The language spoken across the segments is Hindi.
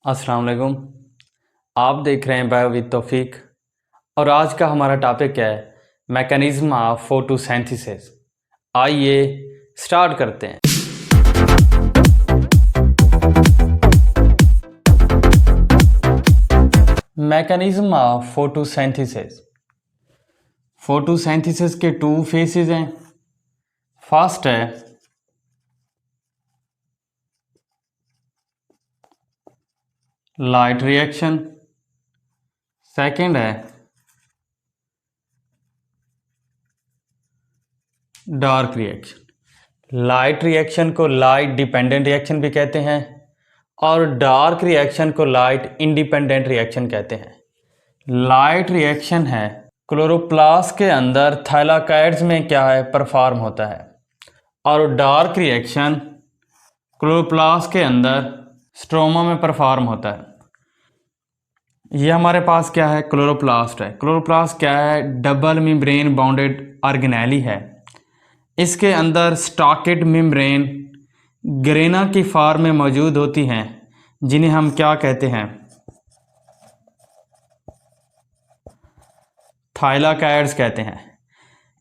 अस्सलाम वालेकुम। आप देख रहे हैं बायो विद तौफीक और आज का हमारा टॉपिक है मैकेनिज्म ऑफ फोटोसिंथेसिस। आइए स्टार्ट करते हैं। Mechanism of photosynthesis. फोटोसिंथेसिस के टू फेसेस हैं। फर्स्ट है लाइट रिएक्शन, सेकंड है डार्क रिएक्शन। लाइट रिएक्शन को लाइट डिपेंडेंट रिएक्शन भी कहते हैं और डार्क रिएक्शन को लाइट इंडिपेंडेंट रिएक्शन कहते हैं। लाइट रिएक्शन है क्लोरोप्लास्ट के अंदर थाइलाकाइड्स में क्या है परफॉर्म होता है, और डार्क रिएक्शन क्लोरोप्लास्ट के अंदर स्ट्रोमा में परफॉर्म होता है। ये हमारे पास क्या है, क्लोरोप्लास्ट है। क्लोरोप्लास्ट क्या है, डबल मेम्ब्रेन बाउंडेड ऑर्गेनेली है। इसके अंदर स्टॉकेड मेम्ब्रेन ग्रेना की फॉर्म में मौजूद होती हैं, जिन्हें हम क्या कहते हैं, थाइलाकाइड्स कहते हैं।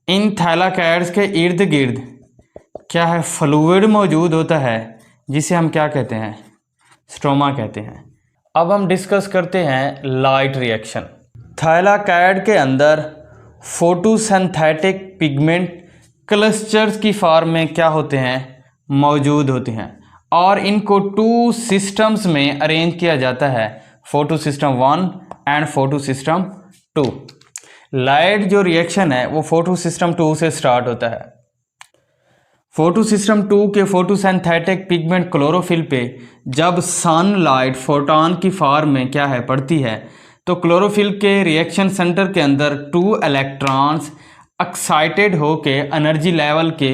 इन थाइलाकाइड्स के इर्द गिर्द क्या है, फ्लूइड मौजूद होता है, जिसे हम क्या कहते हैं, स्ट्रोमा कहते हैं। अब हम डिस्कस करते हैं लाइट रिएक्शन। थाइलाकाइड के अंदर फोटोसिंथेटिक पिगमेंट क्लस्टर्स की फॉर्म में क्या होते हैं, मौजूद होते हैं, और इनको टू सिस्टम्स में अरेंज किया जाता है, photo system 1 and photo system 2। Light जो रिएक्शन है वो फोटो सिस्टम 2 से स्टार्ट होता है। फोटो सिस्टम 2 के फोटोसिंथेटिक पिगमेंट क्लोरोफिल पे जब सनलाइट फोटोन की फॉर्म में क्या है पड़ती है, तो क्लोरोफिल के रिएक्शन सेंटर के अंदर 2 इलेक्ट्रॉन्स एक्साइटेड होके एनर्जी लेवल के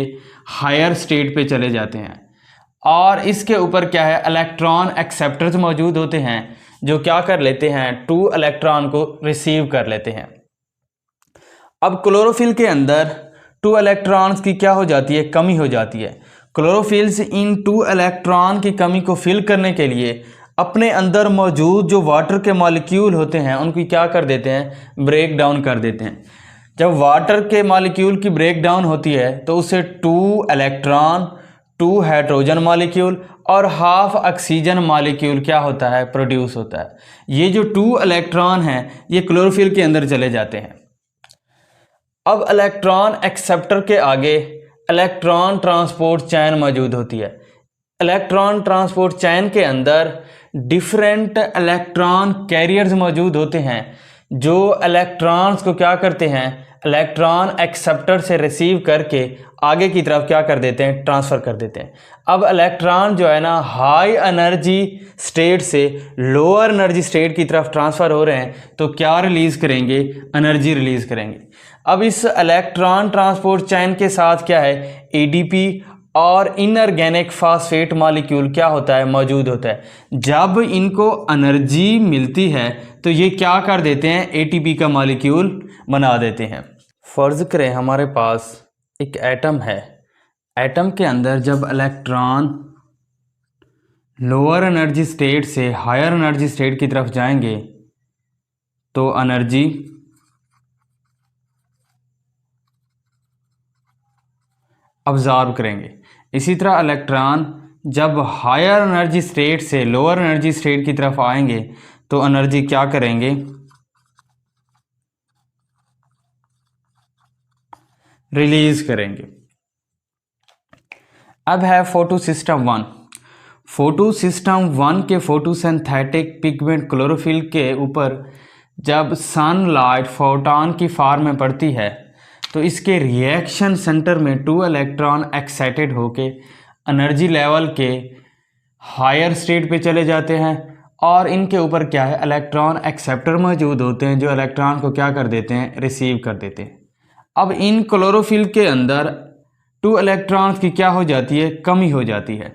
हायर स्टेट पे चले जाते हैं, और इसके ऊपर क्या है, इलेक्ट्रॉन एक्सेप्टर्स मौजूद होते हैं, जो क्या कर लेते हैं, 2 इलेक्ट्रॉन को रिसीव कर लेते हैं। अब क्लोरोफिल के अंदर 2 इलेक्ट्रॉन्स की क्या हो जाती है, कमी हो जाती है। क्लोरोफिल्स इन 2 इलेक्ट्रॉन की कमी को फिल करने के लिए अपने अंदर मौजूद जो वाटर के मॉलिक्यूल होते हैं उनको क्या कर देते हैं, ब्रेक डाउन कर देते हैं। जब वाटर के मॉलिक्यूल की ब्रेक डाउन होती है तो उससे 2 इलेक्ट्रॉन, 2 हाइड्रोजन मॉलिक्यूल और हाफ ऑक्सीजन मॉलिक्यूल क्या होता है, प्रोड्यूस होता है। ये जो 2 इलेक्ट्रॉन हैं ये क्लोरोफिल के अंदर चले जाते हैं। अब इलेक्ट्रॉन एक्सेप्टर के आगे इलेक्ट्रॉन ट्रांसपोर्ट चैन मौजूद होती है। इलेक्ट्रॉन ट्रांसपोर्ट चैन के अंदर डिफरेंट इलेक्ट्रॉन कैरियर्स मौजूद होते हैं, जो इलेक्ट्रॉन्स को क्या करते हैं, इलेक्ट्रॉन एक्सेप्टर से रिसीव करके आगे की तरफ क्या कर देते हैं, ट्रांसफ़र कर देते हैं। अब इलेक्ट्रॉन जो है ना हाई एनर्जी स्टेट से लोअर एनर्जी स्टेट की तरफ ट्रांसफ़र हो रहे हैं, तो क्या रिलीज़ करेंगे, एनर्जी रिलीज़ करेंगे। अब इस इलेक्ट्रॉन ट्रांसपोर्ट चैन के साथ क्या है, एडीपी और इनऑर्गेनिक फास्फेट मॉलिक्यूल क्या होता है, मौजूद होता है। जब इनको एनर्जी मिलती है तो ये क्या कर देते हैं, एटीपी का मॉलिक्यूल बना देते हैं। फ़र्ज़ करें हमारे पास एक एटम है। एटम के अंदर जब इलेक्ट्रॉन लोअर एनर्जी स्टेट से हायर एनर्जी स्टेट की तरफ जाएंगे तो एनर्जी ऑब्जॉर्व करेंगे। इसी तरह इलेक्ट्रॉन जब हायर एनर्जी स्टेट से लोअर एनर्जी स्टेट की तरफ आएंगे तो एनर्जी क्या करेंगे, रिलीज करेंगे। अब है फोटो सिस्टम 1। फोटो सिस्टम 1 के फोटोसिंथेटिक पिगमेंट क्लोरोफिल के ऊपर जब सनलाइट फोटोन की फॉर्म में पड़ती है तो इसके रिएक्शन सेंटर में 2 इलेक्ट्रॉन एक्साइटेड होके एनर्जी लेवल के हायर स्टेट पे चले जाते हैं, और इनके ऊपर क्या है, इलेक्ट्रॉन एक्सेप्टर मौजूद होते हैं, जो इलेक्ट्रॉन को क्या कर देते हैं, रिसीव कर देते हैं। अब इन क्लोरोफिल के अंदर 2 इलेक्ट्रॉन्स की क्या हो जाती है, कमी हो जाती है।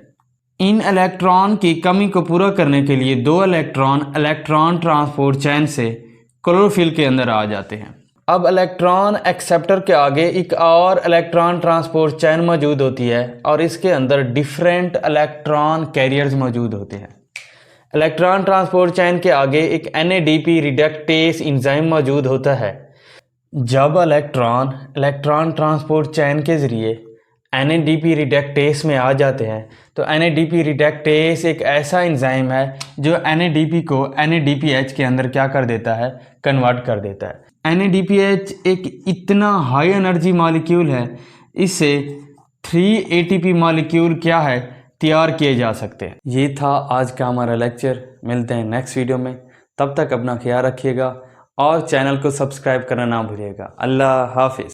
इन इलेक्ट्रॉन की कमी को पूरा करने के लिए 2 इलेक्ट्रॉन इलेक्ट्रॉन ट्रांसपोर्ट चैन से क्लोरोफिल के अंदर आ जाते हैं। अब इलेक्ट्रॉन एक्सेप्टर के आगे एक और इलेक्ट्रॉन ट्रांसपोर्ट चैन मौजूद होती है, और इसके अंदर डिफरेंट इलेक्ट्रॉन कैरियर्स मौजूद होते हैं। इलेक्ट्रॉन ट्रांसपोर्ट चेन के आगे एक NADP रिडक्टेस एंजाइम मौजूद होता है। जब इलेक्ट्रॉन ट्रांसपोर्ट चेन के ज़रिए NADP रिडक्टेस में आ जाते हैं तो NADP रिडक्टेस एक ऐसा एंजाइम है जो NADP को NADPH के अंदर क्या कर देता है, कन्वर्ट कर देता है। NADPH एक इतना हाई एनर्जी मॉलिक्यूल है, इससे 3 ATP मॉलिक्यूल क्या है, तैयार किए जा सकते हैं। ये था आज का हमारा लेक्चर। मिलते हैं नेक्स्ट वीडियो में, तब तक अपना ख्याल रखिएगा और चैनल को सब्सक्राइब करना ना भूलिएगा। अल्लाह हाफिज़।